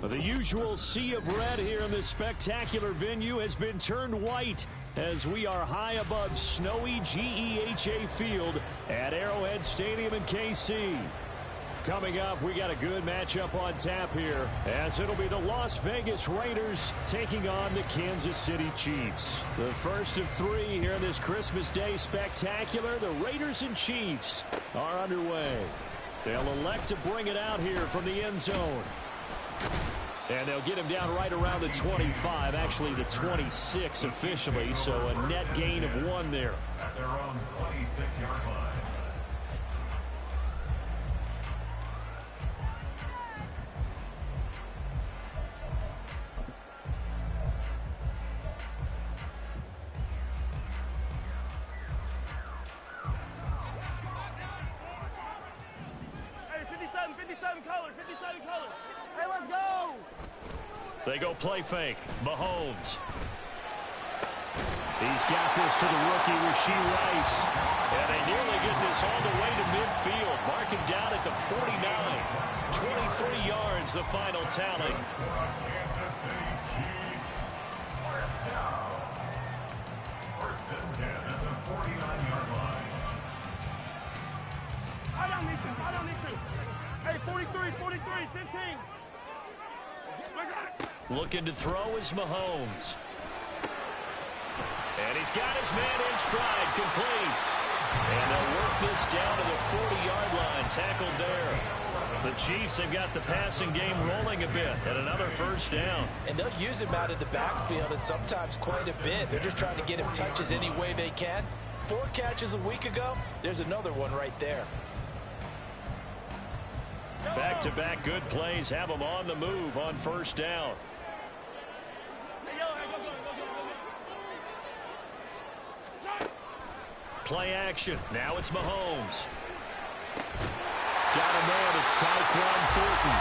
The usual sea of red here in this spectacular venue has been turned white as we are high above snowy GEHA Field at Arrowhead Stadium in KC. Coming up, we got a good matchup on tap here, as it'll be the Las Vegas Raiders taking on the Kansas City Chiefs. The first of three here in this Christmas Day spectacular. The Raiders and Chiefs are underway. They'll elect to bring it out here from the end zone. And they'll get him down right around the 25, actually the 26 officially, so a net gain of 1 there. At their own 26-yard line. They go play fake. Mahomes. He's got this to the rookie, Rashee Rice. And they nearly get this all the way to midfield. Mark him down at the 49. 23 yards, the final tally. Kansas City Chiefs. First down. First and 10 at the 49-yard line. I don't need to. Hey, 43, 15. Looking to throw is Mahomes. And he's got his man in stride, complete. And they'll work this down to the 40-yard line, tackled there. The Chiefs have got the passing game rolling a bit, and another first down. And they'll use him out of the backfield, and sometimes quite a bit. They're just trying to get him touches any way they can. 4 catches a week ago, there's another one right there. Back-to-back good plays have them on the move on first down. Play action. Now it's Mahomes. Got a man. It's Tyquan Thornton.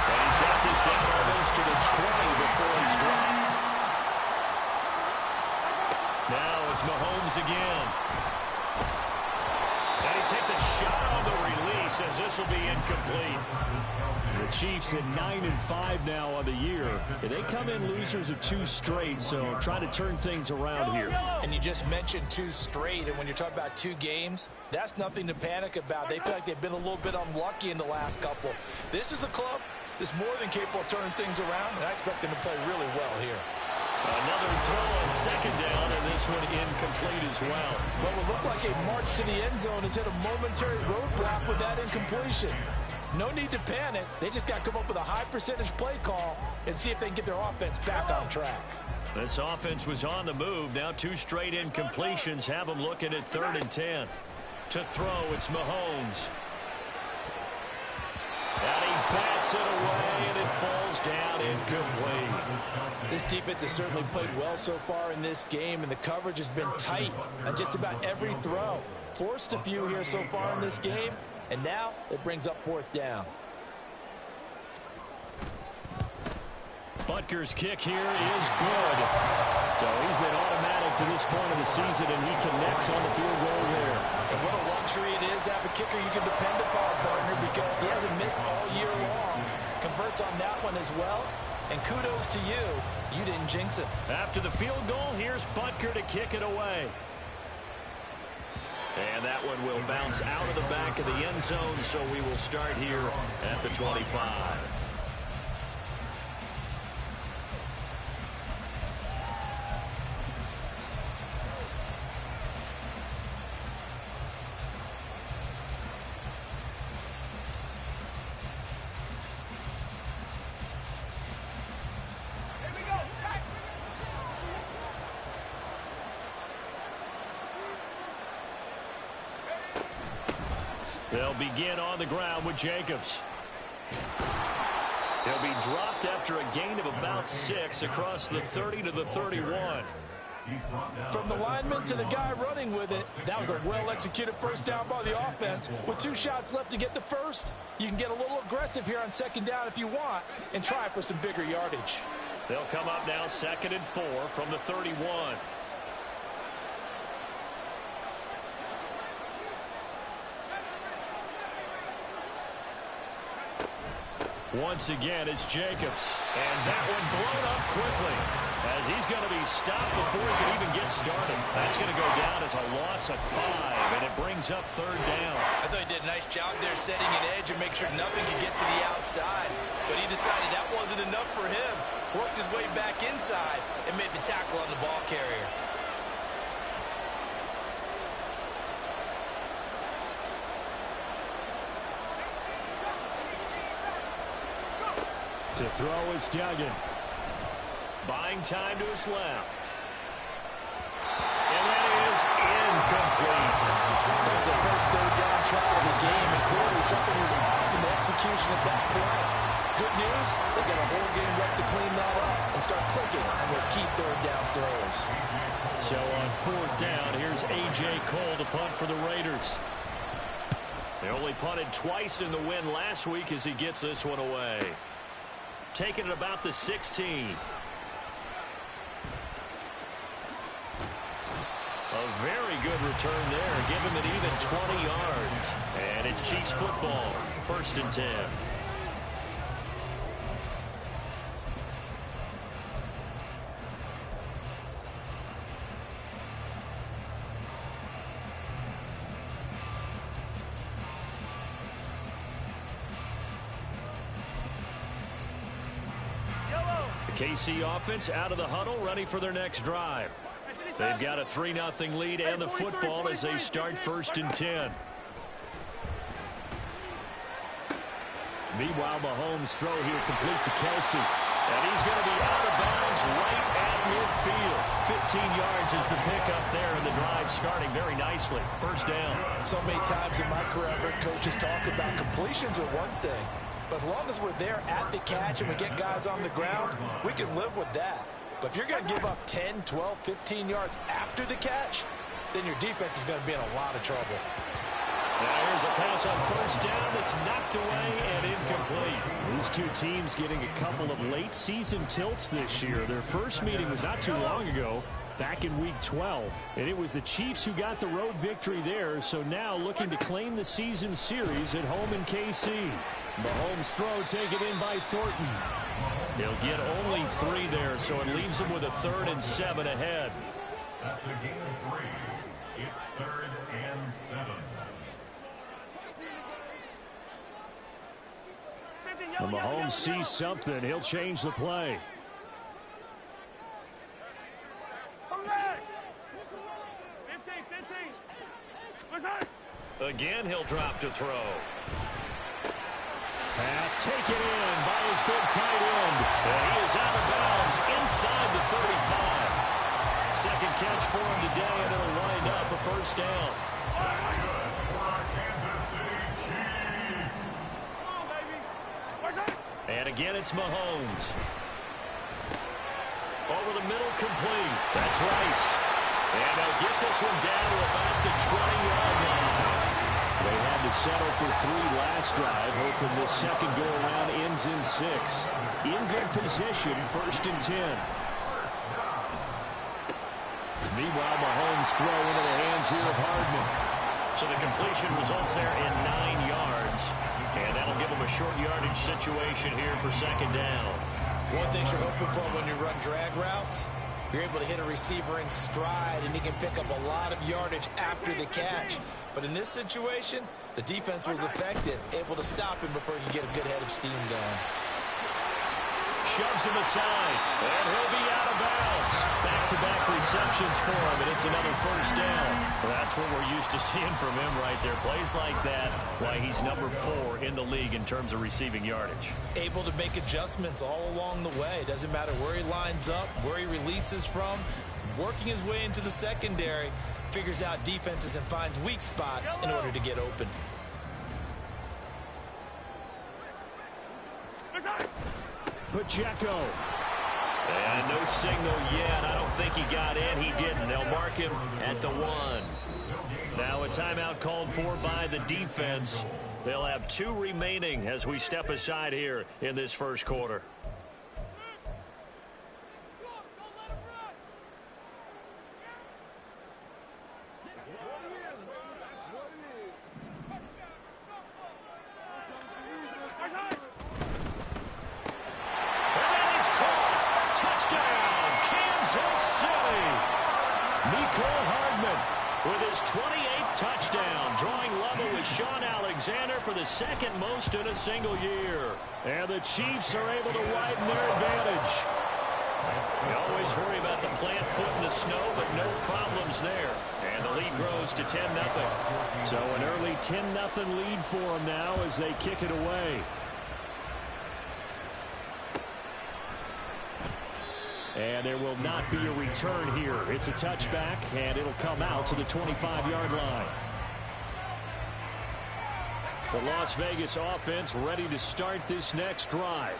And he's got this down almost to the 20 before he's dropped. Now it's Mahomes again. And he takes a shot on the release as this will be incomplete. The Chiefs at 9-5 now on the year. They come in losers of 2 straight, so trying to turn things around here. And you just mentioned 2 straight, and when you're talking about 2 games, that's nothing to panic about. They feel like they've been a little bit unlucky in the last couple. This is a club that's more than capable of turning things around, and I expect them to play really well here. Another throw on second down, and this one incomplete as well. What would look like a march to the end zone has hit a momentary roadblock with that incompletion. No need to panic. They just got to come up with a high percentage play call and see if they can get their offense back on track. This offense was on the move. Now 2 straight incompletions have them looking at 3rd and 10. To throw, it's Mahomes. And he bats it away, and it falls down incomplete. This defense has certainly played well so far in this game, and the coverage has been tight on just about every throw. Forced a few here so far in this game, and now it brings up 4th down. Butker's kick here is good. So he's been automatic to this point of the season, and he connects on the field goal there. And what a luxury it is to have a kicker you can depend upon, partner, because he hasn't missed all year long. Converts on that one as well, and kudos to you. You didn't jinx it. After the field goal, here's Butker to kick it away. And that one will bounce out of the back of the end zone, so we will start here at the 25. They'll begin on the ground with Jacobs. He'll be dropped after a gain of about 6 across the 30 to the 31. From the lineman to the guy running with it, that was a well-executed first down by the offense. With 2 shots left to get the first, you can get a little aggressive here on second down if you want and try for some bigger yardage. They'll come up now 2nd and 4 from the 31. Once again, it's Jacobs. And that one blown up quickly, as he's going to be stopped before he can even get started. That's going to go down as a loss of 5, and it brings up 3rd down. I thought he did a nice job there setting an edge and make sure nothing could get to the outside. But he decided that wasn't enough for him. Worked his way back inside and made the tackle on the ball carrier. To throw is Duggan. Buying time to his left. And that is incomplete. That was the first 3rd down try of the game, and clearly something was off in the execution of that play. Good news, they got a whole game left to clean that up and start clicking on those key 3rd down throws. So on 4th down, here's A.J. Cole to punt for the Raiders. They only punted twice in the win last week as he gets this one away. Taking it about the 16. A very good return there. Give him an even 20 yards. And it's Chiefs football. 1st and 10. KC offense out of the huddle, ready for their next drive. They've got a 3-0 lead and the football as they start 1st and 10. Meanwhile, Mahomes' throw here complete to Kelsey. And he's going to be out of bounds right at midfield. 15 yards is the pickup there, and the drive starting very nicely. 1st down. So many times in my career, I've heard coaches talk about completions are one thing. But as long as we're there at the catch and we get guys on the ground, we can live with that. But if you're going to give up 10, 12, 15 yards after the catch, then your defense is going to be in a lot of trouble. Now here's a pass on 1st down that's knocked away and incomplete. These two teams getting a couple of late season tilts this year. Their first meeting was not too long ago, back in week 12. And it was the Chiefs who got the road victory there, so now looking to claim the season series at home in KC. Mahomes' throw taken in by Thornton. He'll get only 3 there, so it leaves him with a 3rd and 7 ahead. That's a gain of 3. It's 3rd and 7. When Mahomes sees something, he'll change the play. Again, he'll drop to throw. Pass taken in by his big tight end. And he is out of bounds inside the 35. Second catch for him today, and it'll wind up a 1st down. That's good for our Kansas City Chiefs. And again, it's Mahomes. Over the middle, complete. That's Rice. And they'll get this one down to about the 20-yard line. They had to settle for 3 last drive, hoping this second go-around ends in 6. In good position, 1st and 10. Meanwhile, Mahomes' throw into the hands here of Hardman. So the completion results there in 9 yards. And that'll give them a short yardage situation here for 2nd down. One thing you're hoping for when you run drag routes, you're able to hit a receiver in stride, and he can pick up a lot of yardage after the catch. But in this situation, the defense was effective, able to stop him before he could get a good head of steam going. Shoves him aside, and he'll be out of bounds. Back-to-back receptions for him, and it's another 1st down. Well, that's what we're used to seeing from him right there. Plays like that, why he's number 4 in the league in terms of receiving yardage. Able to make adjustments all along the way. Doesn't matter where he lines up, where he releases from. Working his way into the secondary, figures out defenses and finds weak spots in order to get open. Pacheco. And no signal yet. I don't think he got in. He didn't. They'll mark him at the 1. Now a timeout called for by the defense. They'll have 2 remaining as we step aside here in this 1st quarter. with his 28th touchdown, drawing level with Sean Alexander for the second most in a single year. And the Chiefs are able to widen their advantage. You always worry about the plant foot in the snow, but no problems there. And the lead grows to 10-0. So an early 10-0 lead for them now as they kick it away. And there will not be a return here. It's a touchback, and it'll come out to the 25-yard line. The Las Vegas offense ready to start this next drive.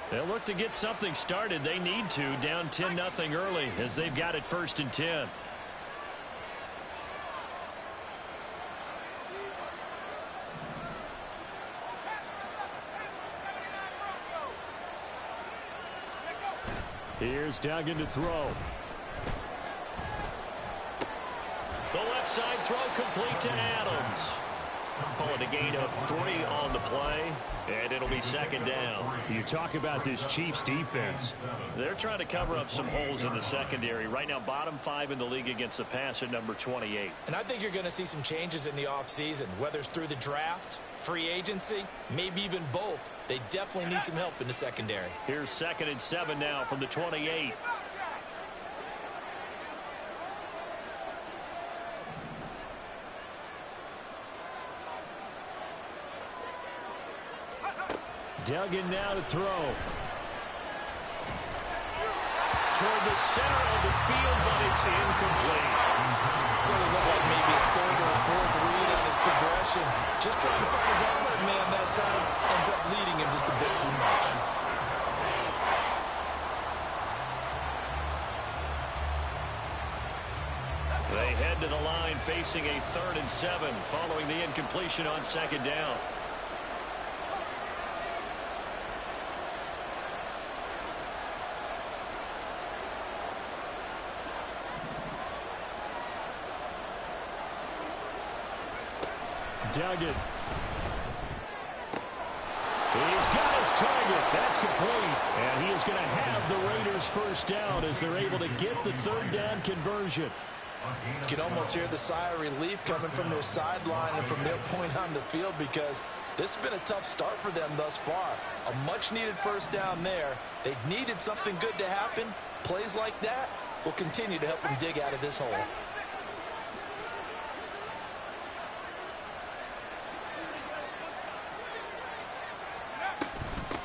They'll look to get something started. They need to, down 10-0 early as they've got it 1st and 10. Here's Duggan to throw. The left side throw complete to Adams. Call it a gain of 3 on the play, and it'll be 2nd down. You talk about this Chiefs defense. They're trying to cover up some holes in the secondary. Right now, bottom 5 in the league against the pass at number 28. And I think you're going to see some changes in the offseason, whether it's through the draft, free agency, maybe even both. They definitely need some help in the secondary. Here's 2nd and 7 now from the 28. Duggan now to throw. Toward the center of the field, but it's incomplete. So it looked like maybe his 3rd or his 4th read on his progression. Just trying to find his outlet man that time. Ends up leading him just a bit too much. They head to the line facing a 3rd and 7 following the incompletion on 2nd down. Duggan. He's got his target. That's complete. And he is going to have the Raiders 1st down as they're able to get the 3rd down conversion. You can almost hear the sigh of relief coming from their sideline and from their point on the field because this has been a tough start for them thus far. A much-needed 1st down there. They needed something good to happen. Plays like that will continue to help them dig out of this hole.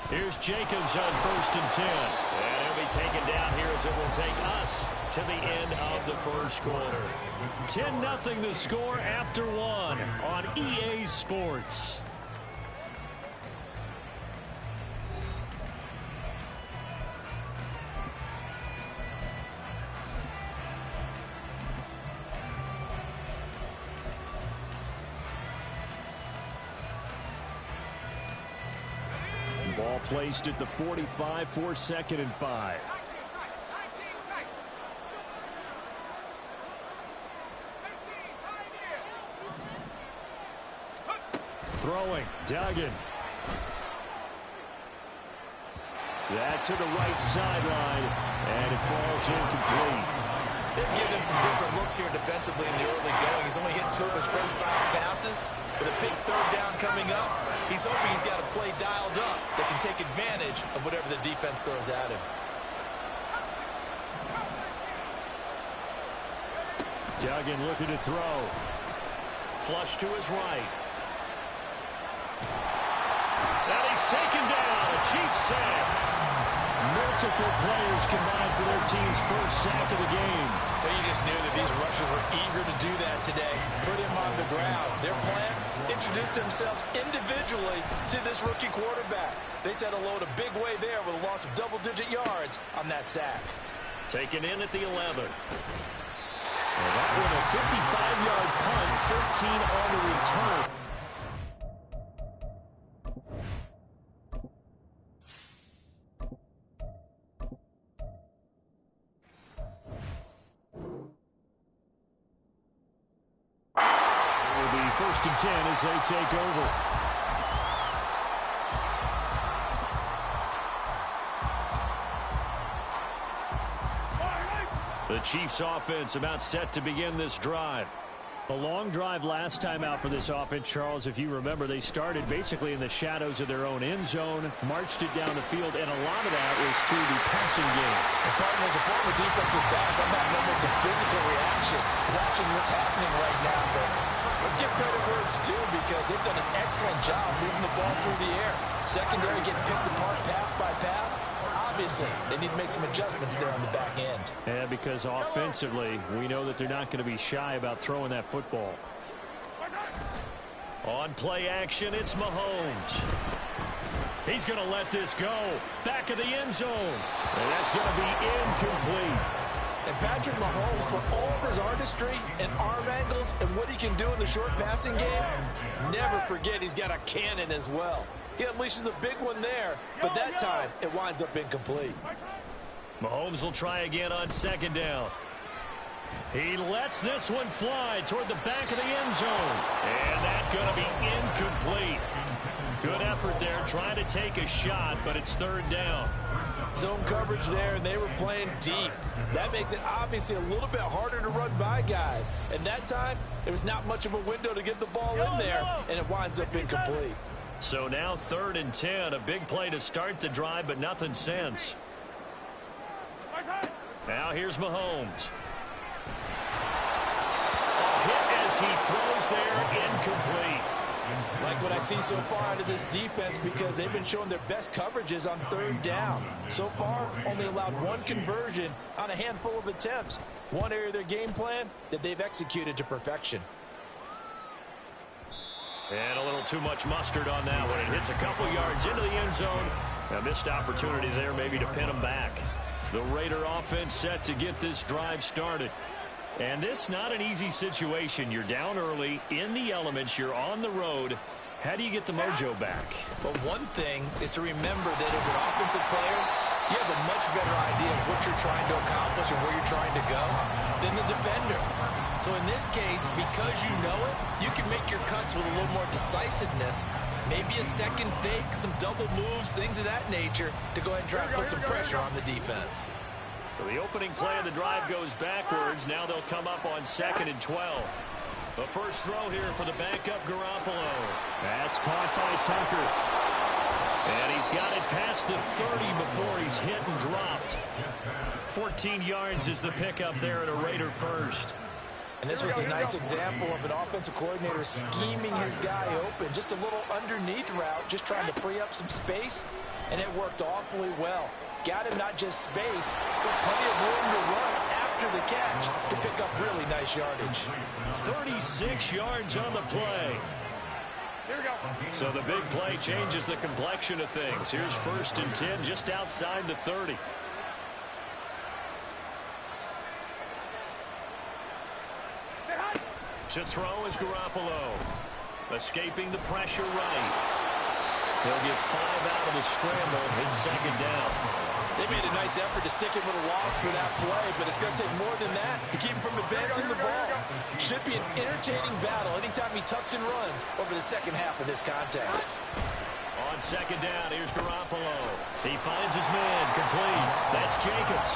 Here's Jacobs on 1st and 10. And he'll be taken down here as it will take us to the end of the 1st quarter. 10-0 the score after 1 on EA Sports. Ball placed at the 45 for 2nd and 5. Throwing, Duggan. That to the right sideline, and it falls incomplete. They've given him some different looks here defensively in the early going. He's only hit 2 of his first 5 passes. With a big 3rd down coming up, he's hoping he's got a play dialed up that can take advantage of whatever the defense throws at him. Duggan looking to throw. Flush to his right. And he's taken down. A Chiefs sack. Multiple players combined for their team's 1st sack of the game. But you just knew that these rushers were eager to do that today. Put him on the ground. Their plan, introduce themselves individually to this rookie quarterback. They said hello in a big way there with a loss of double-digit yards on that sack. Taken in at the 11. Well, that one a 55-yard punt, 13 on the return. It will be 1st and 10 as they take over. The Chiefs offense about set to begin this drive. A long drive last time out for this offense, Charles. If you remember, they started basically in the shadows of their own end zone, marched it down the field, and a lot of that was through the passing game. And partner, as a former defensive back, I'm having almost a physical reaction watching what's happening right now. But let's give credit where it's due, because they've done an excellent job moving the ball through the air. Secondary getting picked apart pass by pass. Obviously, they need to make some adjustments there on the back end. Yeah, because offensively, we know that they're not going to be shy about throwing that football. On play action, it's Mahomes. He's going to let this go. Back of the end zone. And that's going to be incomplete. And Patrick Mahomes, for all of his artistry and arm angles and what he can do in the short passing game, never forget he's got a cannon as well. He unleashes a big one there, but that time it winds up incomplete. Mahomes will try again on second down. He lets this one fly toward the back of the end zone. And that's going to be incomplete. Good effort there, trying to take a shot, but it's third down. Zone coverage there, and they were playing deep. That makes it obviously a little bit harder to run by guys. And that time, there was not much of a window to get the ball in there, and it winds up incomplete. So now 3rd and 10, a big play to start the drive, but nothing since. Now here's Mahomes. A hit as he throws there, incomplete. Like what I see so far out of this defense, because they've been showing their best coverages on 3rd down. So far, only allowed one conversion on a handful of attempts. One area of their game plan that they've executed to perfection. And a little too much mustard on that one. It hits a couple yards into the end zone. A missed opportunity there maybe to pin them back. The Raider offense set to get this drive started. And this not an easy situation. You're down early, in the elements, you're on the road. How do you get the mojo back? Well, one thing is to remember that as an offensive player, you have a much better idea of what you're trying to accomplish and where you're trying to go than the defender. So in this case, because you know it, you can make your cuts with a little more decisiveness. Maybe a second fake, some double moves, things of that nature to go ahead and try and put some pressure on the defense. So the opening play of the drive goes backwards. Now they'll come up on 2nd and 12. The first throw here for the backup Garoppolo. That's caught by Tucker. And he's got it past the 30 before he's hit and dropped. 14 yards is the pickup there at a Raider first. And this was a nice example of an offensive coordinator scheming his guy open. Just a little underneath route, just trying to free up some space, and it worked awfully well. Got him not just space, but plenty of room to run after the catch to pick up really nice yardage. 36 yards on the play. Here we go. So the big play changes the complexion of things. Here's 1st and 10 just outside the 30. To throw is Garoppolo. Escaping the pressure right. They'll get 5 out of the scramble. It's 2nd down. They made a nice effort to stick him with a loss for that play, but it's going to take more than that to keep him from advancing the ball. Should be an entertaining battle anytime he tucks and runs over the second half of this contest. On 2nd down, here's Garoppolo. He finds his man, complete. That's Jacobs.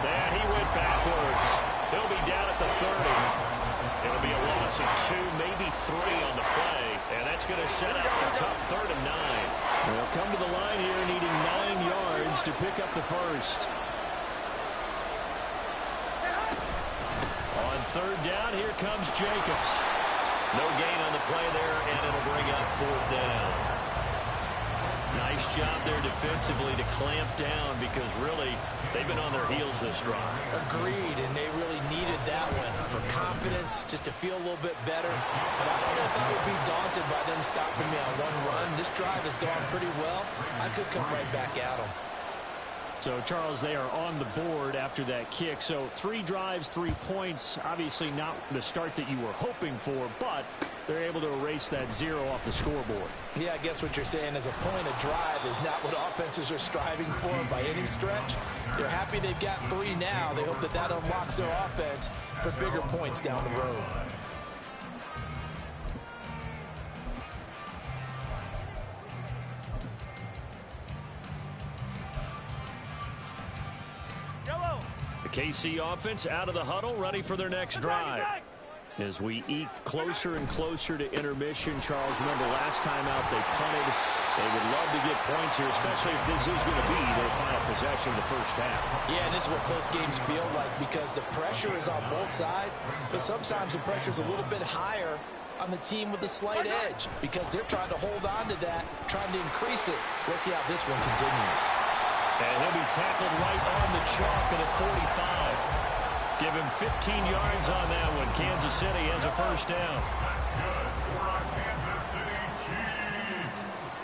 And he went backwards. He'll be down at the 30. It'll be a loss of 2, maybe 3 on the play, and that's going to set up a tough 3rd and 9. They'll come to the line here needing 9 yards to pick up the first. On 3rd down, here comes Jacobs. No gain on the play there, and it'll bring up 4th down. Nice job there defensively to clamp down, because really they've been on their heels this drive. Agreed, and they really needed that one for confidence, just to feel a little bit better. But I don't know if I would be daunted by them stopping me on one run. This drive has gone pretty well. I could come right back at them. So, Charles, they are on the board after that kick. So 3 drives, 3 points. Obviously not the start that you were hoping for, but they're able to erase that 0 off the scoreboard. Yeah, I guess what you're saying is a point of drive is not what offenses are striving for by any stretch. They're happy they've got 3 now. They hope that that unlocks their offense for bigger points down the road. The KC offense out of the huddle, ready for their next drive. As we eke closer and closer to intermission, Charles, remember last time out they punted. They would love to get points here, especially if this is going to be their final possession of the first half. Yeah, and this is what close games feel like because the pressure is on both sides, but sometimes the pressure is a little bit higher on the team with the slight edge because they're trying to hold on to that, trying to increase it. Let's see how this one continues. And he'll be tackled right on the chalk at the 45. Give him 15 yards on that one. Kansas City has a first down. That's good for our Kansas City Chiefs.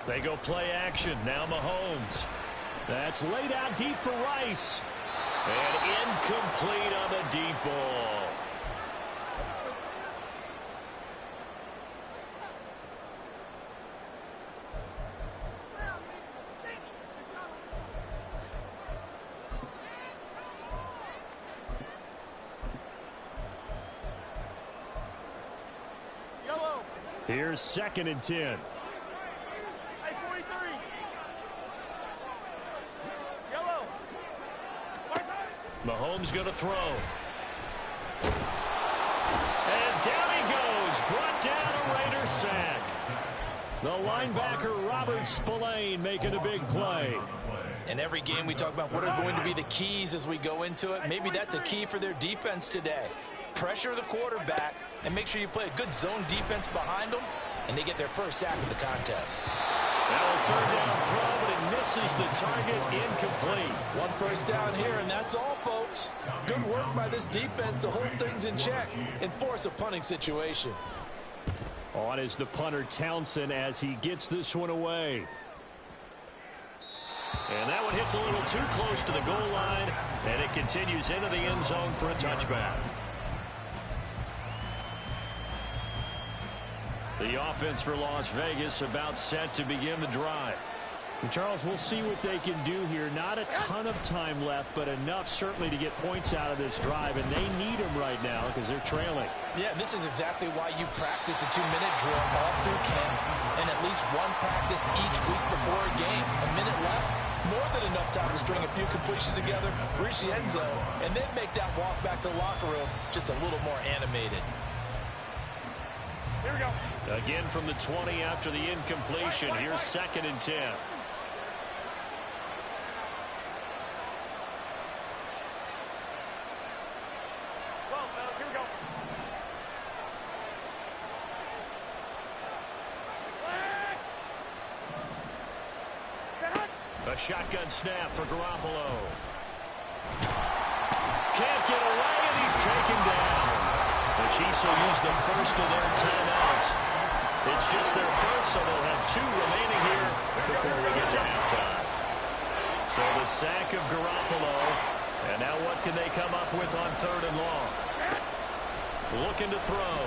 They go play action. Now Mahomes. That's laid out deep for Rice. And incomplete on the deep ball. Here's 2nd and 10. Hey, 43. Yellow. Mahomes going to throw. And down he goes. Brought down a Raider sack. The linebacker, Robert Spillane, making a big play. In every game we talk about what are going to be the keys as we go into it. Maybe that's a key for their defense today. Pressure the quarterback and make sure you play a good zone defense behind them, and they get their first sack of the contest. Now a 3rd down throw, but it misses the target. Incomplete. One first down here, and that's all, folks. Good work by this defense to hold things in check and force a punting situation. On is the punter, Townsend, as he gets this one away. And that one hits a little too close to the goal line, and it continues into the end zone for a touchback. The offense for Las Vegas about set to begin the drive. And Charles, we'll see what they can do here. Not a ton of time left, but enough certainly to get points out of this drive, and they need them right now because they're trailing. Yeah, this is exactly why you practice a 2-minute drill all through camp and at least one practice each week before a game. A minute left, more than enough time to string a few completions together, reach the end zone, and then make that walk back to the locker room just a little more animated. Here we go. Again from the 20 after the incompletion. Here's 2nd and 10. Well, here we go. A shotgun snap for Garoppolo. Can't get away, and he's taken down. The Chiefs will use the first of their timeouts. It's just their first, so they'll have 2 remaining here before we get to halftime. So the sack of Garoppolo. And now what can they come up with on 3rd and long? Looking to throw.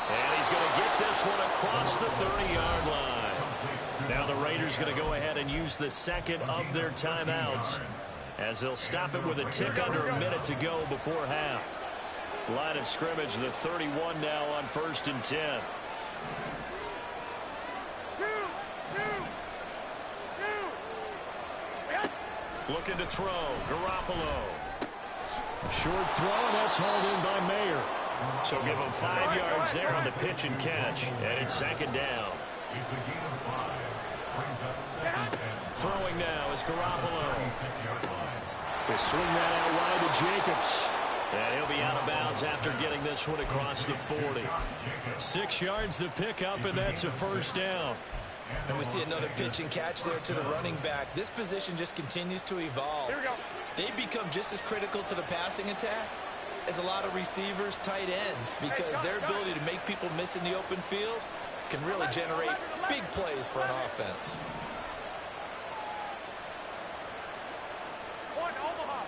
And he's going to get this one across the 30-yard line. Now the Raiders going to go ahead and use the 2nd of their timeouts, as they'll stop it with a tick under a minute to go before half. Line of scrimmage, the 31 now on 1st and 10. Looking to throw. Garoppolo. Short throw, and that's hauled in by Mayer. So give him 5 yards there on the pitch and catch. And it's 2nd down. It's a gain of 5. Brings up 2nd and Throwing now is Garoppolo. He'll swing that out wide to Jacobs. And he'll be out of bounds after getting this one across the 40. 6 yards the pickup, and that's a first down. And we see another pitch and catch there to the running back. This position just continues to evolve. Here we go. They become just as critical to the passing attack as a lot of receivers, tight ends, because their ability to make people miss in the open field can really generate big plays for an offense. One, Omaha.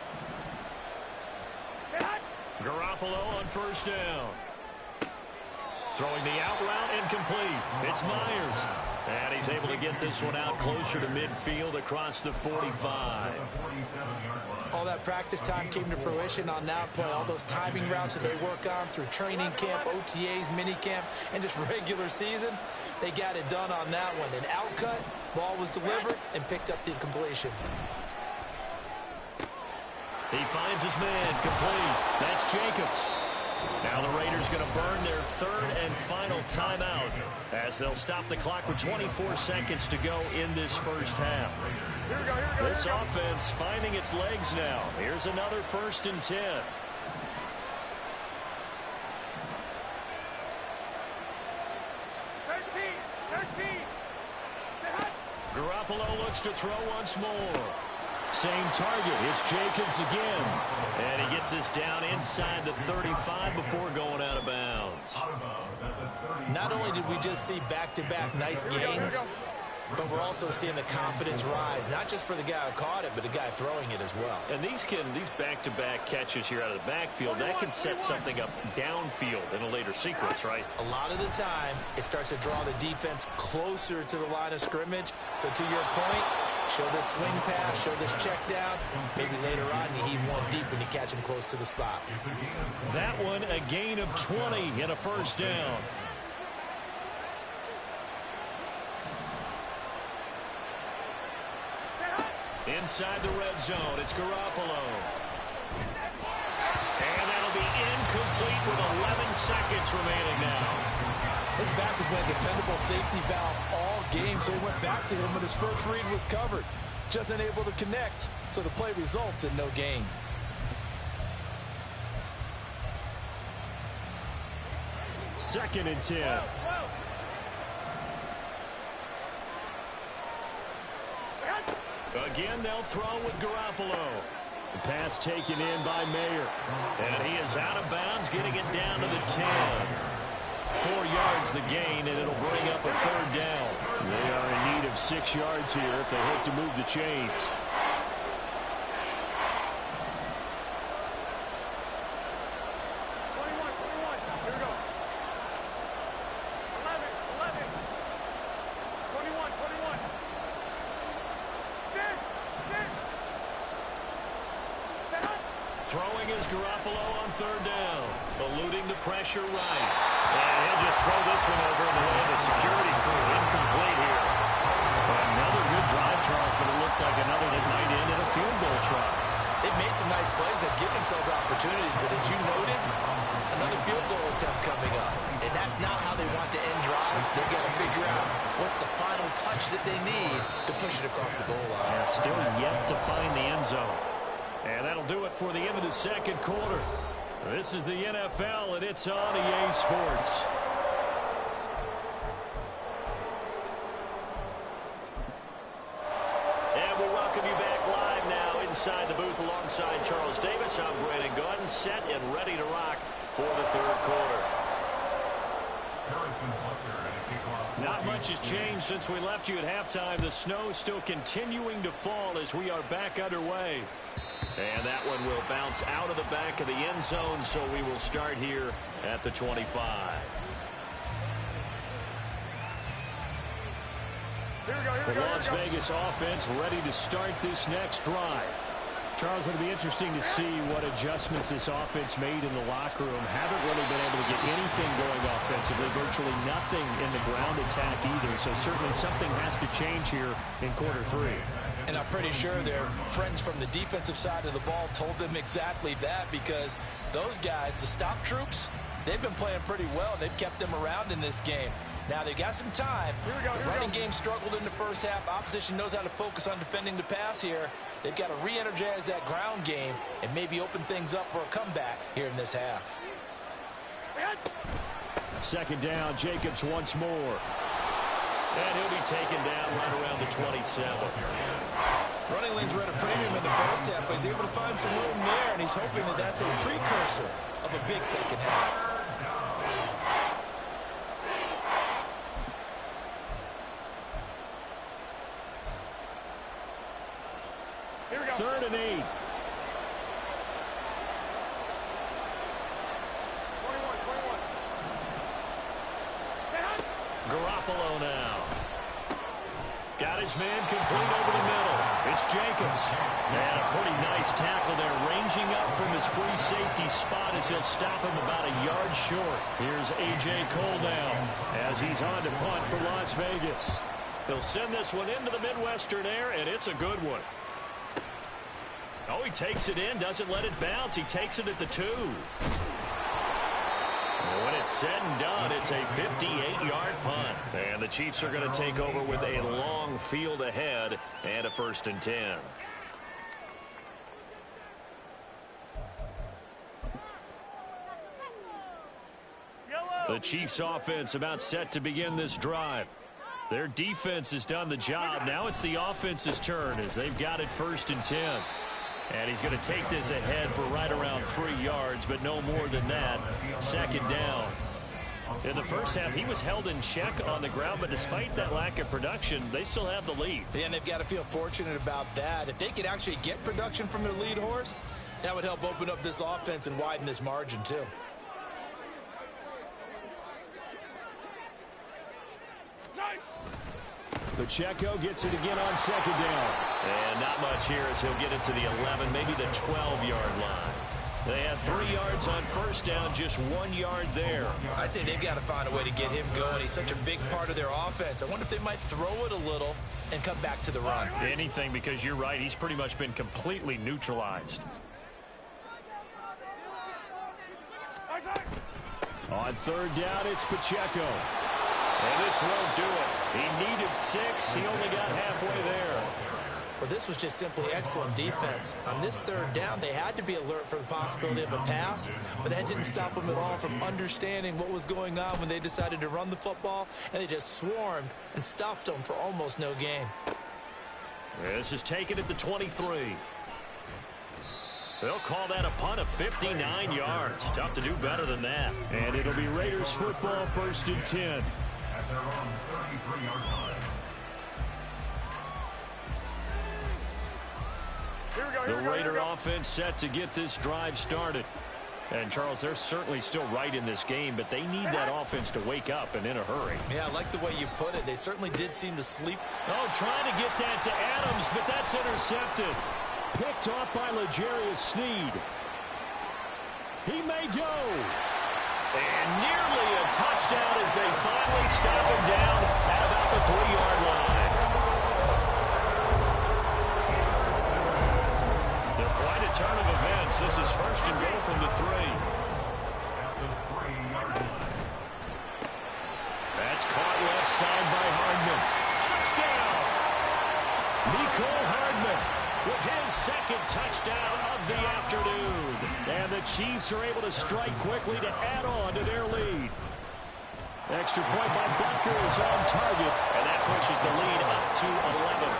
Garoppolo on first down. Throwing the out route, incomplete. It's Myers. And he's able to get this one out closer to midfield across the 45. All that practice time came to fruition on that play. All those timing routes that they work on through training camp, OTAs, minicamp, and just regular season, they got it done on that one. An out cut, ball was delivered, and picked up the completion. He finds his man, complete. That's Jacobs. Now the Raiders going to burn their third and final timeout as they'll stop the clock with 24 seconds to go in this first half. This offense finding its legs now. Here's another 1st and 10. Garoppolo looks to throw once more. Same target. It's Jacobs again. And he gets this down inside the 35 before going out of bounds. Not only did we just see back-to-back nice gains, but we're also seeing the confidence rise, not just for the guy who caught it, but the guy throwing it as well. And these back-to-back catches here out of the backfield, that can set something up downfield in a later sequence, right? A lot of the time, it starts to draw the defense closer to the line of scrimmage. So to your point, show this swing pass, show this check down. Maybe later on you heave one deep when you catch him close to the spot. That one a gain of 20 and a 1st down. Inside the red zone, it's Garoppolo. And that'll be incomplete with 11 seconds remaining now. His back has been a dependable safety valve all game, so he went back to him when his first read was covered. Just unable to connect, so the play results in no gain. Second and 10. Again, they'll throw with Garoppolo. The pass taken in by Mayer. And he is out of bounds, getting it down to the 10. 4 yards the gain, and it'll bring up a 3rd down. They are in need of 6 yards here if they hope to move the chains. Throwing is Garoppolo on 3rd down. Eluding the pressure right. And he'll just throw this one over in the way of the security crew. Incomplete here. Another good drive, Charles, but it looks like another that might end in a field goal try. They've made some nice plays that give themselves opportunities, but as you noted, another field goal attempt coming up. And that's not how they want to end drives. They've got to figure out what's the final touch that they need to push it across the goal line. Yeah, still yet to find the end zone. And that'll do it for the end of the second quarter. This is the NFL, and it's on EA Sports. And we welcome you back live now inside the booth alongside Charles Davis. I'm Brandon Gordon, set and ready to rock for the 3rd quarter. Not much has changed since we left you at halftime. The snow still continuing to fall as we are back underway. And that one will bounce out of the back of the end zone, so we will start here at the 25. The Las Vegas offense ready to start this next drive. Charles, it'll be interesting to see what adjustments this offense made in the locker room. Haven't really been able to get anything going offensively, virtually nothing in the ground attack either. So certainly something has to change here in quarter 3. And I'm pretty sure their friends from the defensive side of the ball told them exactly that, because those guys, the stop troops, they've been playing pretty well. They've kept them around in this game. Now they've got some time. The running game struggled in the first half. Opposition knows how to focus on defending the pass here. They've got to re-energize that ground game and maybe open things up for a comeback here in this half. Second down, Jacobs once more. And he'll be taken down right around the 27. Running lanes were at a premium in the first half, but he's able to find some room there, and he's hoping that that's a precursor of a big second half. Third and 8. 21. Garoppolo now. Got his man complete over the middle. It's Jacobs. And a pretty nice tackle there, ranging up from his free safety spot as he'll stop him about a yard short. Here's A.J. Cole now as he's on to punt for Las Vegas. He'll send this one into the Midwestern air, and it's a good one. Oh, he takes it in, doesn't let it bounce. He takes it at the 2. When it's said and done, it's a 58-yard punt. And the Chiefs are going to take over with a long field ahead and a 1st and 10. The Chiefs offense about set to begin this drive. Their defense has done the job. Now it's the offense's turn as they've got it 1st and 10. And he's going to take this ahead for right around 3 yards, but no more than that. 2nd down. In the first half, he was held in check on the ground, but despite that lack of production, they still have the lead. Yeah, and they've got to feel fortunate about that. If they could actually get production from their lead horse, that would help open up this offense and widen this margin, too. Pacheco gets it again on 2nd down. And not much here as he'll get it to the 11, maybe the 12-yard line. They have 3 yards on 1st down, just 1 yard there. I'd say they've got to find a way to get him going. He's such a big part of their offense. I wonder if they might throw it a little and come back to the run. Anything, because you're right. He's pretty much been completely neutralized. On 3rd down, it's Pacheco. And this won't do it. He needed 6. He only got halfway there. Well, this was just simply excellent defense. On this 3rd down, they had to be alert for the possibility of a pass, but that didn't stop them at all from understanding what was going on when they decided to run the football, and they just swarmed and stuffed them for almost no gain. This is taken at the 23. They'll call that a punt of 59 yards. Tough to do better than that. And it'll be Raiders football, 1st and 10. At their own 33-yard line. The Raider offense set to get this drive started. And, Charles, they're certainly still right in this game, but they need that offense to wake up and in a hurry. Yeah, I like the way you put it. They certainly did seem to sleep. Oh, trying to get that to Adams, but that's intercepted. Picked off by L'Jarius Sneed. He may go. And nearly a touchdown as they finally stop him down at about the 3-yard line. They're quite a turn of events. This is 1st and goal from the 3. That's caught left side by Hardman. Touchdown! Nicole Hardman with his 2nd touchdown of the afternoon. And the Chiefs are able to strike quickly to add on to their lead. Extra point by Butker is on target, and that pushes the lead up to 11.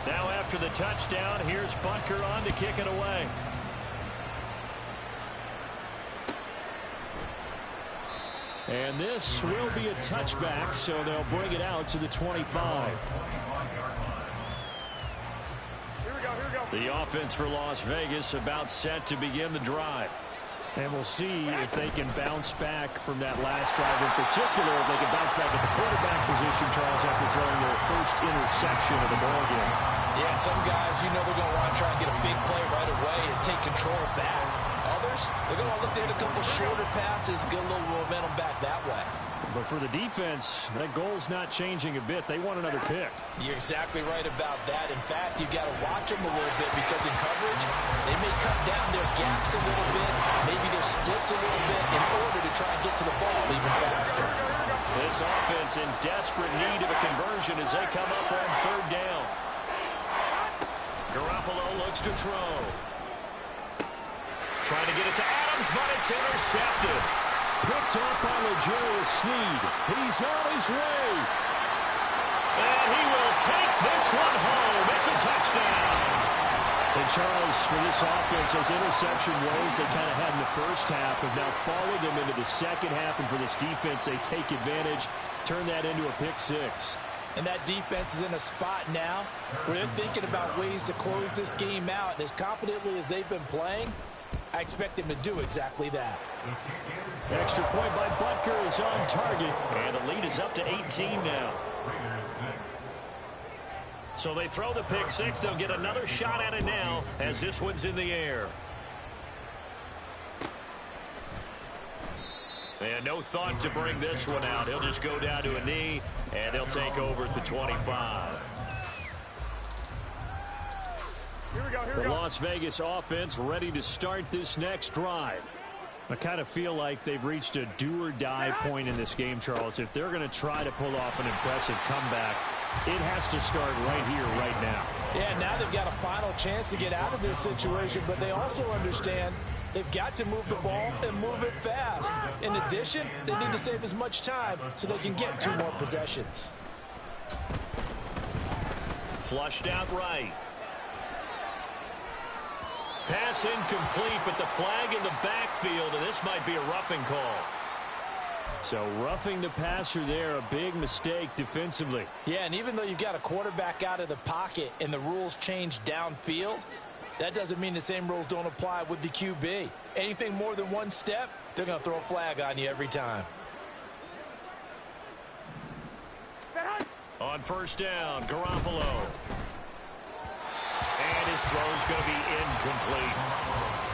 Now after the touchdown, here's Butker on to kick it away. And this will be a touchback, so they'll bring it out to the 25. Here we go. The offense for Las Vegas about set to begin the drive. And we'll see if they can bounce back from that last drive in particular, if they can bounce back at the quarterback position, Charles, after throwing their first interception of the ballgame. Yeah, and some guys, you know they're going to want to try and get a big play right away and take control back. Others, they're going to look at a couple shorter passes, get a little momentum back that way. But for the defense, that goal's not changing a bit. They want another pick. You're exactly right about that. In fact, you've got to watch them a little bit because in coverage, they may cut down their gaps a little bit, maybe their splits a little bit in order to try and get to the ball even faster. This offense in desperate need of a conversion as they come up on 3rd down. Garoppolo looks to throw. Trying to get it to Adams, but it's intercepted. Picked off by L'Jarius Sneed. He's on his way. And he will take this one home. It's a touchdown. And Charles, for this offense, those interception woes they kind of had in the first half have now followed them into the second half. And for this defense, they take advantage, turn that into a pick 6. And that defense is in a spot now where they're thinking about ways to close this game out. And as confidently as they've been playing, I expect them to do exactly that. Extra point by Butker is on target. And the lead is up to 18 now. So they throw the pick six. They'll get another shot at it now as this one's in the air. And no thought to bring this one out. He'll just go down to a knee, and they'll take over at the 25. The Las Vegas offense ready to start this next drive. I kind of feel like they've reached a do-or-die point in this game, Charles. If they're going to try to pull off an impressive comeback, it has to start right here, right now. Yeah, now they've got a final chance to get out of this situation, but they also understand they've got to move the ball and move it fast. In addition, they need to save as much time so they can get 2 more possessions. Flushed out right. Pass incomplete, but the flag in the backfield, and this might be a roughing call. So roughing the passer there, a big mistake defensively. Yeah, and even though you've got a quarterback out of the pocket and the rules change downfield, that doesn't mean the same rules don't apply with the QB. Anything more than 1 step, they're going to throw a flag on you every time. On first down, Garoppolo. And his throw's going to be incomplete.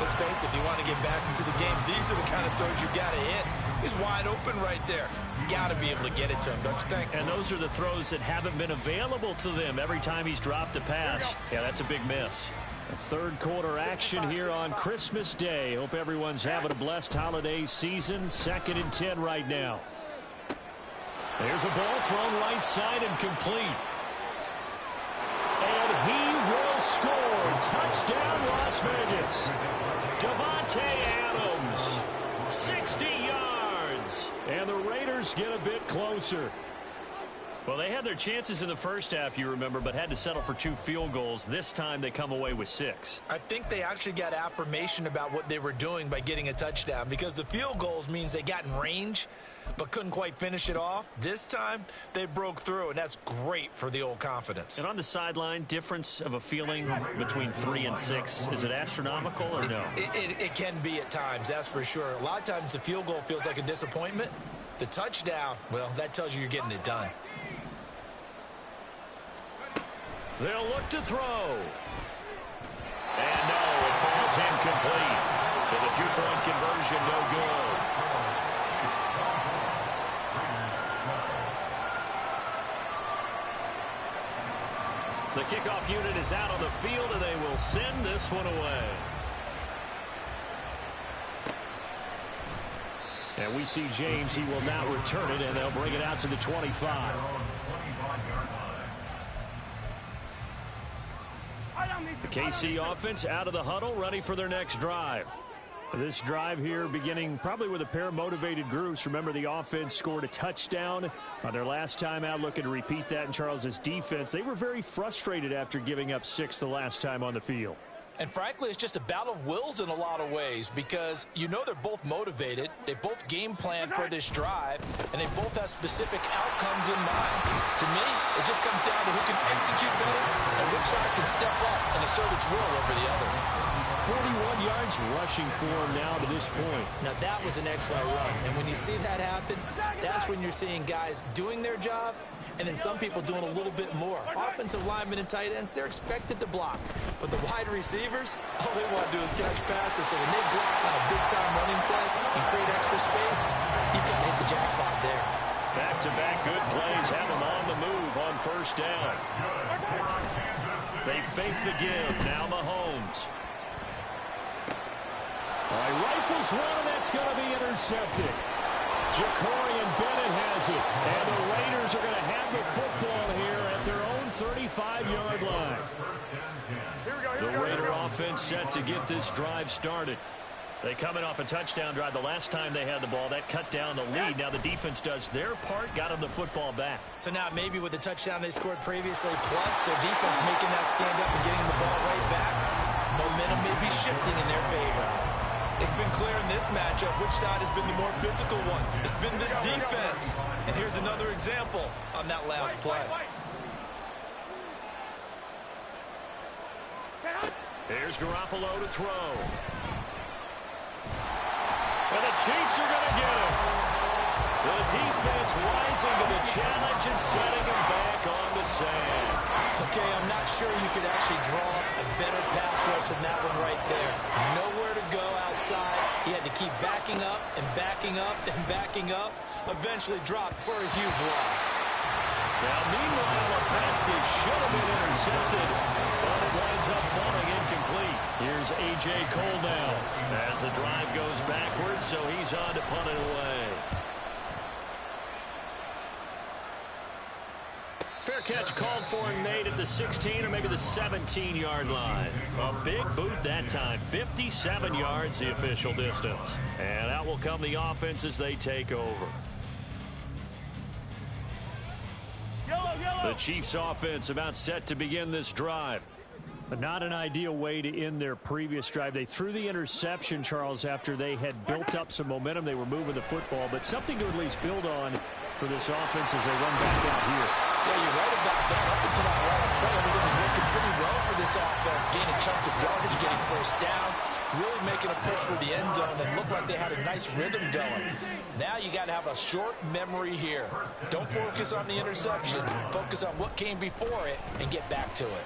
Let's face it, if you want to get back into the game, these are the kind of throws you got to hit. He's wide open right there. Got to be able to get it to him, don't you think? And those are the throws that haven't been available to them every time he's dropped a pass. Yeah, that's a big miss. A third quarter action here on Christmas Day. Hope everyone's having a blessed holiday season. 2nd and 10 right now. There's a ball thrown right side and complete. And he will score. Touchdown, Las Vegas. Davante Adams, 60 yards. And the Raiders get a bit closer. Well, they had their chances in the first half, you remember, but had to settle for 2 field goals. This time they come away with 6. I think they actually got affirmation about what they were doing by getting a touchdown, because the field goals means they got in range but couldn't quite finish it off. This time they broke through, and that's great for the old confidence. And on the sideline, difference of a feeling between 3 and 6, is it astronomical or no? It can be at times, that's for sure. A lot of times the field goal feels like a disappointment. The touchdown, well, that tells you you're getting it done. They'll look to throw. And no, it falls incomplete. So the 2-point conversion, no good. The kickoff unit is out on the field, and they will send this one away. And we see James. He will now return it, and they'll bring it out to the 25. The KC offense out of the huddle, ready for their next drive. This drive here beginning probably with a pair of motivated groups. Remember, the offense scored a touchdown on their last time out, looking to repeat that in Charles's defense. They were very frustrated after giving up 6 the last time on the field. And frankly, it's just a battle of wills in a lot of ways, because you know they're both motivated. They both game plan for this drive, and they both have specific outcomes in mind. To me, it just comes down to who can execute better and which side can step up and assert its will over the other. 41 yards rushing for him now to this point. Now, that was an excellent run. And when you see that happen, that's when you're seeing guys doing their job and then some people doing a little bit more. Offensive linemen and tight ends, they're expected to block. But the wide receivers, all they want to do is catch passes. So when they block on a big-time running play and create extra space, you've got to hit the jackpot there. Back-to-back good plays have them on the move on first down. They fake the give. Now Mahomes. All right, rifles one, and that's going to be intercepted. Ja'Cory Bennett has it, and the Raiders are going to have the football here at their own 35-yard line. The Raider offense set to get this drive started. They coming off a touchdown drive the last time they had the ball. That cut down the lead. Now the defense does their part, got them the football back. So now maybe with the touchdown they scored previously, plus their defense making that stand up and getting the ball right back, momentum may be shifting in their favor. It's been clear in this matchup which side has been the more physical one. It's been this defense. And here's another example on that last play. Here's Garoppolo to throw. And the Chiefs are going to get him. The defense rising to the challenge and setting him back on the sand. Okay, I'm not sure you could actually draw up a better pass rush than that one right there. Nowhere to go outside. He had to keep backing up and backing up and backing up. Eventually dropped for a huge loss. Now, meanwhile, a pass that should have been intercepted, but it winds up falling incomplete. Here's A.J. Cole now as the drive goes backwards, so he's on to punt it away. Fair catch called for and made at the 16 or maybe the 17-yard line. A big boot that time. 57 yards the official distance. And out will come the offense as they take over. The Chiefs offense about set to begin this drive. But not an ideal way to end their previous drive. They threw the interception, Charles, after they had built up some momentum. They were moving the football, but something to at least build on for this offense as they run back out here. Yeah, you're right about that. Up until that last play, everything was working pretty well for this offense. Gaining chunks of yardage, getting first downs, really making a push for the end zone, and looked like they had a nice rhythm going. Now you got to have a short memory here. Don't focus on the interception. Focus on what came before it and get back to it.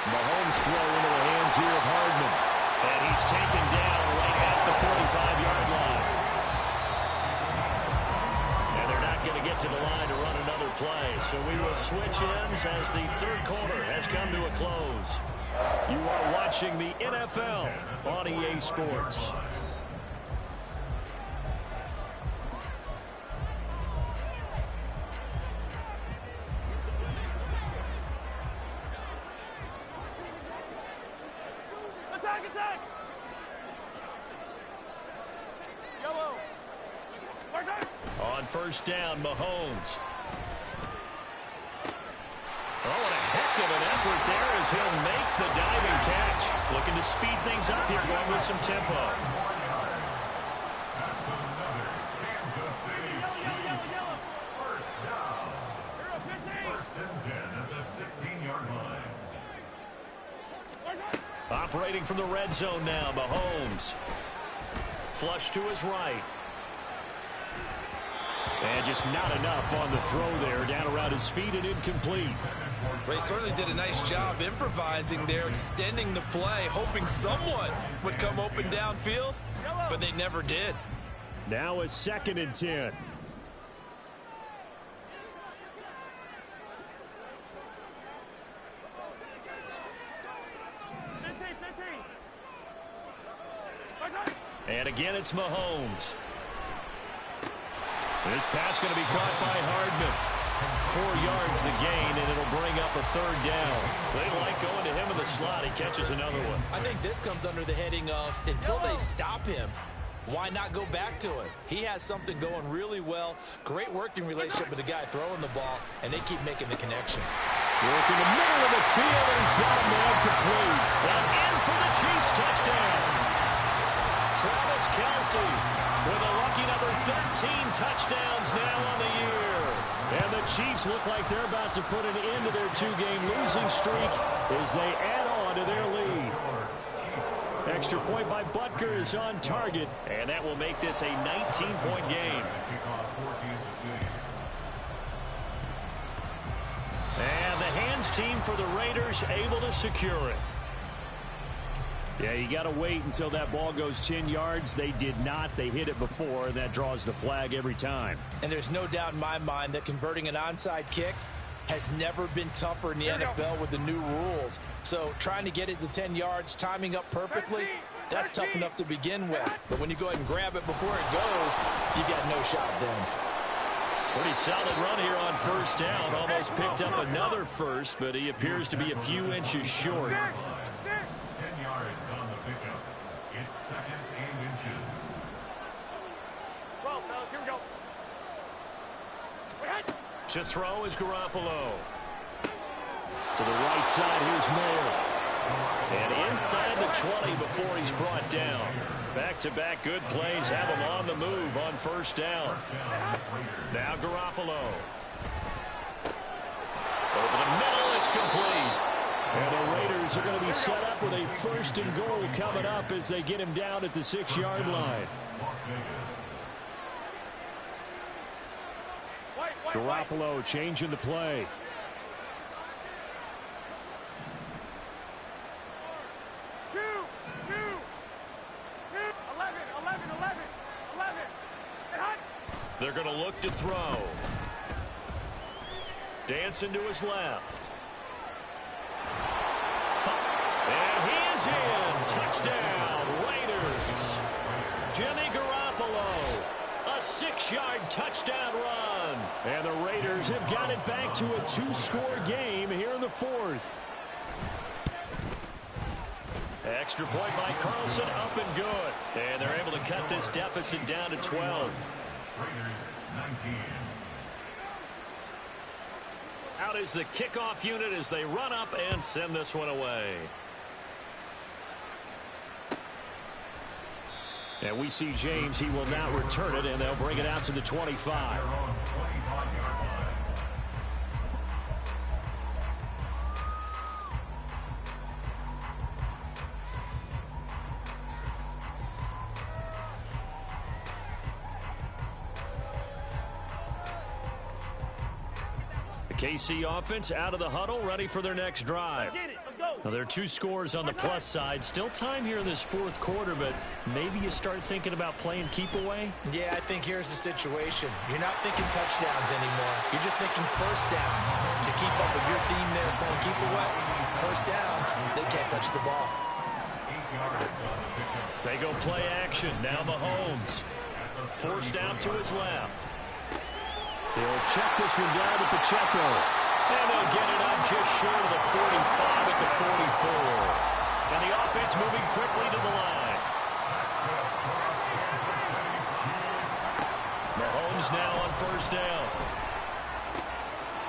Mahomes throw into the hands here of Hardman. And he's taken down right at the 45-yard line. And they're not going to get to the line to run another play. So we will switch ends as the third quarter has come to a close. You are watching the NFL on EA Sports. Attack! Yellow! On first down, Mahomes. Oh, and a heck of an effort there as he'll make the diving catch. Looking to speed things up here, going with some tempo. First and 10 at the 16-yard line. Operating from the red zone now, Mahomes. Flush to his right. And just not enough on the throw there. Down around his feet and incomplete. They certainly did a nice job improvising there, extending the play, hoping someone would come open downfield, but they never did. Now a 2nd and 10. And again, it's Mahomes. This pass going to be caught by Hardman. 4 yards the gain, and it'll bring up a 3rd down. They like going to him in the slot. He catches another one. I think this comes under the heading of until they stop him, why not go back to it? He has something going really well. Great working relationship with the guy throwing the ball, and they keep making the connection. Work in the middle of the field, and he's got a man complete. And in for the Chiefs touchdown. Travis Kelce with a lucky number 13 touchdowns now on the year. And the Chiefs look like they're about to put an end to their 2-game losing streak as they add on to their lead. Extra point by Butker is on target, and that will make this a 19-point game. And the hands team for the Raiders able to secure it. Yeah, you got to wait until that ball goes 10 yards. They did not. They hit it before, and that draws the flag every time. And there's no doubt in my mind that converting an onside kick has never been tougher in the NFL with the new rules. So trying to get it to 10 yards, timing up perfectly, that's tough enough to begin with. But when you go ahead and grab it before it goes, you got no shot then. Pretty solid run here on first down. Almost picked up another first, but he appears to be a few inches short. 10 yards on the pickup. It's 2nd and inches. Well, fellas, here we go. To throw is Garoppolo. To the right side, here's Mayer. And inside the 20 before he's brought down. Back-to-back good plays have him on the move on first down. Now Garoppolo. Over the middle, it's complete. And the Raiders are going to be set up with a 1st and goal coming up as they get him down at the 6-yard line. Garoppolo changing the play. They're going to look to throw. Dancing to his left. And he is in. Touchdown, Raiders. Jimmy Garoppolo. A 6-yard touchdown run. And the Raiders have got it back to a 2-score game here in the 4th. Extra point by Carlson, up and good. And they're able to cut this deficit down to 12. Raiders 19. Out is the kickoff unit as they run up and send this one away. And we see James. He will now return it, and they'll bring it out to the 25. KC offense out of the huddle, ready for their next drive. Now, there are 2 scores on the plus side. Still time here in this 4th quarter, but maybe you start thinking about playing keep away? Yeah, I think here's the situation. You're not thinking touchdowns anymore. You're just thinking first downs. To keep up with your theme there, playing keep away, first downs, they can't touch the ball. They go play action. Now Mahomes. Forced out to his left. He'll check this one down to Pacheco. And they'll get it up just short of the 45 at the 44. And the offense moving quickly to the line. Mahomes now on first down.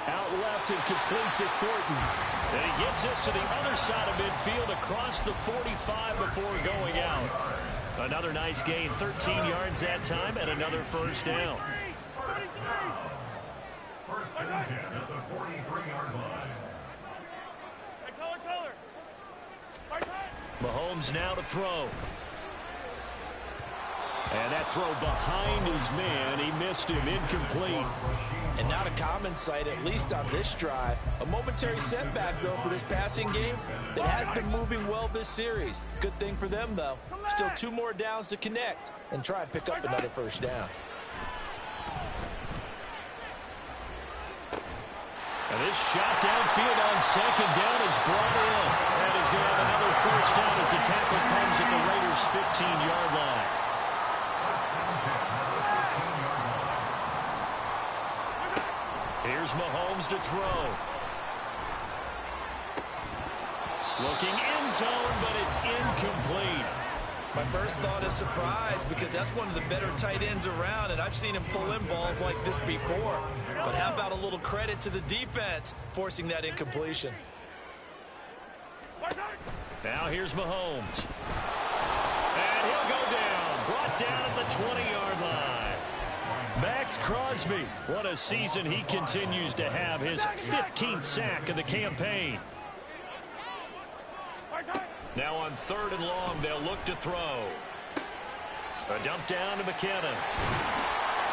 Out left and complete to Thornton. And he gets this to the other side of midfield across the 45 before going out. Another nice gain, 13 yards that time, and another first down. First and 10 at the 43-yard line. Mahomes now to throw. And that throw behind his man. He missed him, incomplete. And not a common sight, at least on this drive. A momentary setback, though, for this passing game that has been moving well this series. Good thing for them, though. Still 2 more downs to connect and try and pick up another first down. And this shot downfield on second down is brought in. And is going to have another first down as the tackle comes at the Raiders' 15-yard line. Here's Mahomes to throw. Looking end zone, but it's incomplete. My first thought is surprise because that's one of the better tight ends around, and I've seen him pull in balls like this before. But how about a little credit to the defense forcing that incompletion? Now here's Mahomes. And he'll go down. Brought down at the 20-yard line. Max Crosby. What a season he continues to have. His 15th sack of the campaign. Now on 3rd and long, they'll look to throw. A dump down to McKinnon.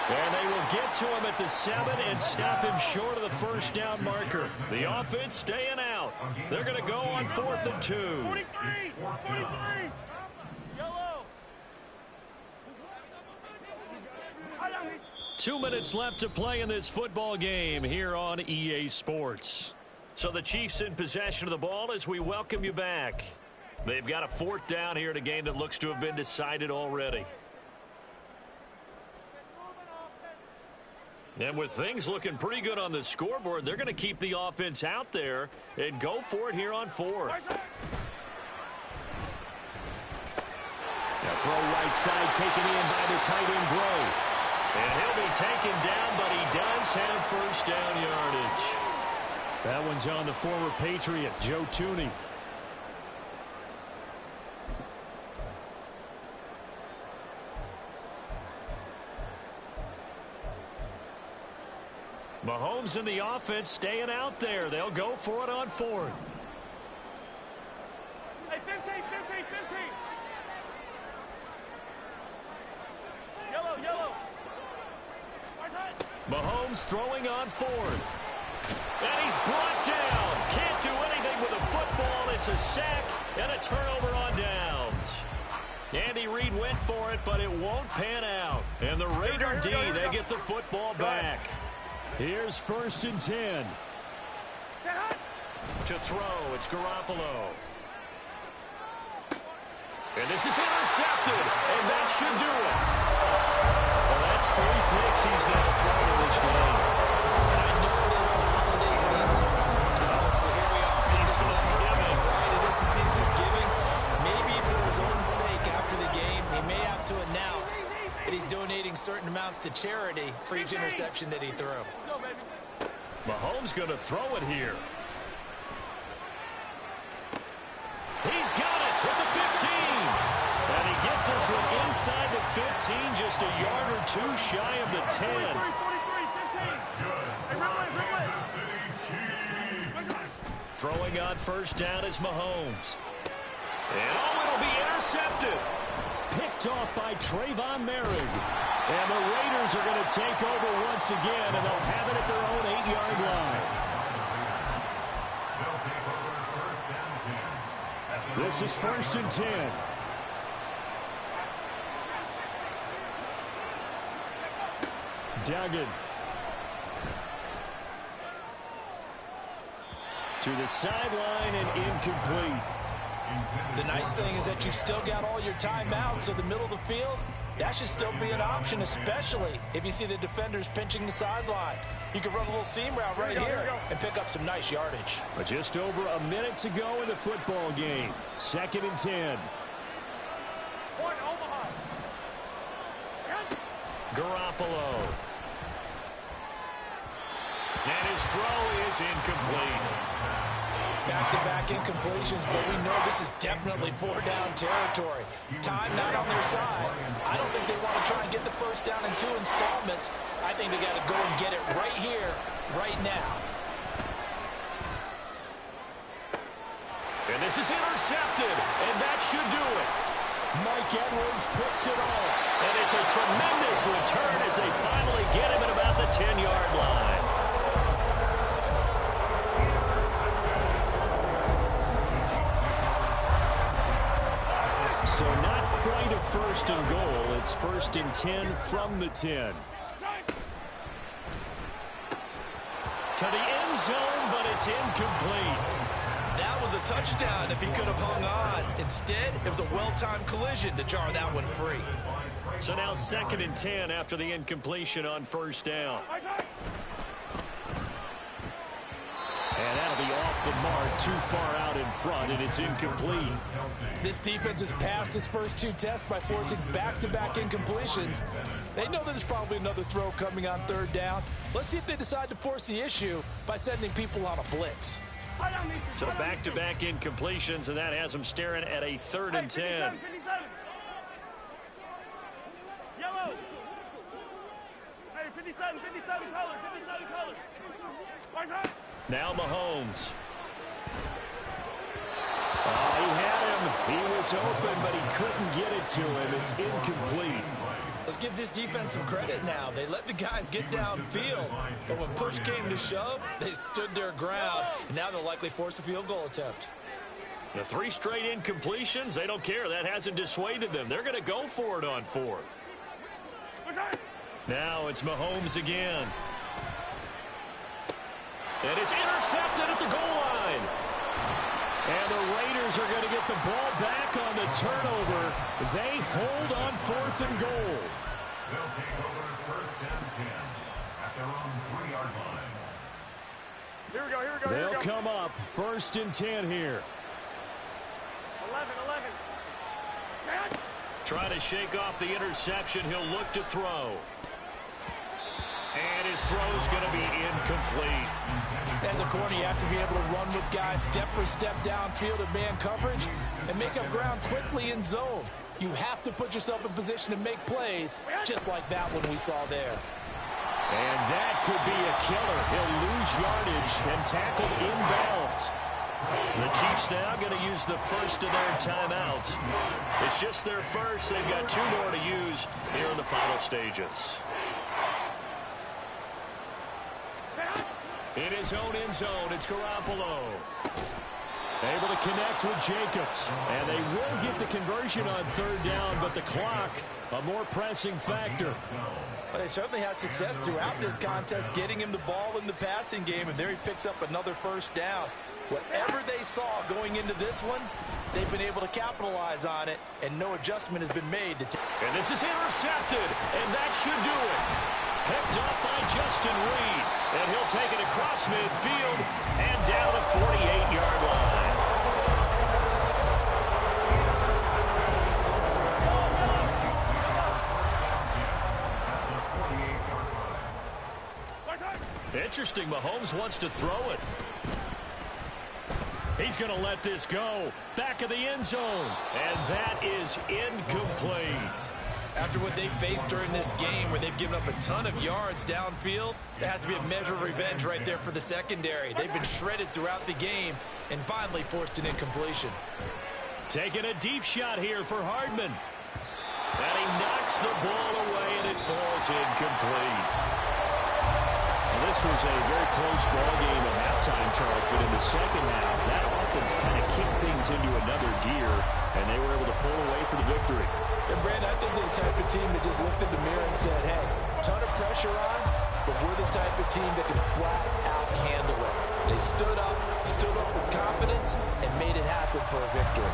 And they will get to him at the 7 and stop him short of the first down marker. The offense staying out. They're going to go on 4th and 2. 43! 43! Yellow! 2 minutes left to play in this football game here on EA Sports. So the Chiefs in possession of the ball as we welcome you back. They've got a 4th down here in a game that looks to have been decided already. And with things looking pretty good on the scoreboard, they're going to keep the offense out there and go for it here on 4th. Now throw right side taken in by the tight end Gray. And he'll be taken down, but he does have first down yardage. That one's on the former Patriot, Joe Tooney. Mahomes and the offense staying out there. They'll go for it on 4th. Hey, 15, 15, 15. Yellow, yellow. Mahomes throwing on fourth. And he's brought down. Can't do anything with a football. It's a sack and a turnover on downs. Andy Reid went for it, but it won't pan out. And the Raider D, they get the football back. Here's 1st and 10. To throw, it's Garoppolo. And this is intercepted, and that should do it. Well, that's 3 picks he's now thrown in this game. And I know this is the holiday season. So here we are. Season of giving. Right, it is the season of giving. Maybe for his own sake after the game, he may have to announce that he's donating certain amounts to charity for each interception that he threw. Mahomes going to throw it here. He's got it at the 15. And he gets us one inside the 15, just a yard or 2 shy of the 10. 43, 15. Throwing on 1st down is Mahomes. And it'll be intercepted. Picked off by Trayvon Merrick. And the Raiders are going to take over once again, and they'll have it at their own 8-yard line. This is 1st and 10. Duggan. To the sideline and incomplete. The nice thing is that you still got all your timeouts, so the middle of the field, that should still be an option, especially if you see the defenders pinching the sideline. You can run a little seam route right here and pick up some nice yardage. But just over a minute to go in the football game. 2nd and 10. Garoppolo. And his throw is incomplete. Back-to-back incompletions, but we know this is definitely 4-down territory. Time not on their side. I don't think they want to try and get the 1st down in 2 installments. I think they got to go and get it right here, right now. And this is intercepted, and that should do it. Mike Edwards picks it off, and it's a tremendous return as they finally get him at about the 10-yard line. So not quite a 1st and goal. It's 1st and 10 from the 10. To the end zone, but it's incomplete. That was a touchdown if he could have hung on. Instead, it was a well-timed collision to jar that one free. So now 2nd and 10 after the incompletion on 1st down. And that'll be off the mark, too far out in front, and it's incomplete. This defense has passed its first 2 tests by forcing back-to-back incompletions. They know that there's probably another throw coming on 3rd down. Let's see if they decide to force the issue by sending people on a blitz. So back-to-back incompletions, and that has them staring at a 3rd and 10. 57. Yellow. Hey, 57 colors, 57 colors. Now Mahomes. Oh, he had him. He was open, but he couldn't get it to him. It's incomplete. Let's give this defense some credit now. They let the guys get downfield, but when push came to shove, they stood their ground, and now they'll likely force a field goal attempt. The 3 straight incompletions, they don't care. That hasn't dissuaded them. They're going to go for it on 4th. Now it's Mahomes again. And it's intercepted at the goal line. And the Raiders are going to get the ball back on the turnover. They hold on 4th and goal. They'll take over 1st and 10 at their own 3-yard line. Here we go, here we go, They'll here we go. come up 1st and 10 here. 11. Trying to shake off the interception. He'll look to throw. And his throw's going to be incomplete. As a corner, you have to be able to run with guys step for step downfield in man coverage and make up ground quickly in zone. You have to put yourself in position to make plays, just like that one we saw there. And that could be a killer. He'll lose yardage and tackled inbounds. The Chiefs now going to use the first of their timeouts. It's just their first. They've got 2 more to use here in the final stages. In his own end zone, it's Garoppolo. Able to connect with Jacobs. And they will get the conversion on third down, but the clock, a more pressing factor. Well, they certainly had success throughout this contest, getting him the ball in the passing game, and there he picks up another first down. Whatever they saw going into this one, they've been able to capitalize on it, and no adjustment has been made. And this is intercepted, and that should do it. Picked up by Justin Reed, and he'll take it across midfield and down the 48-yard line. Interesting, Mahomes wants to throw it. He's going to let this go. Back of the end zone. And that is incomplete. After what they faced during this game where they've given up a ton of yards downfield, there has to be a measure of revenge right there for the secondary. They've been shredded throughout the game and finally forced an incompletion. Taking a deep shot here for Hardman. And he knocks the ball away and it falls incomplete. This was a very close ball game at halftime, Charles, but in the second half, that offense kind of kicked things into another gear, and they were able to pull away for the victory. And, Brandon, I think they're the type of team that just looked in the mirror and said, hey, ton of pressure on, but we're the type of team that can flat out handle it. They stood up with confidence, and made it happen for a victory.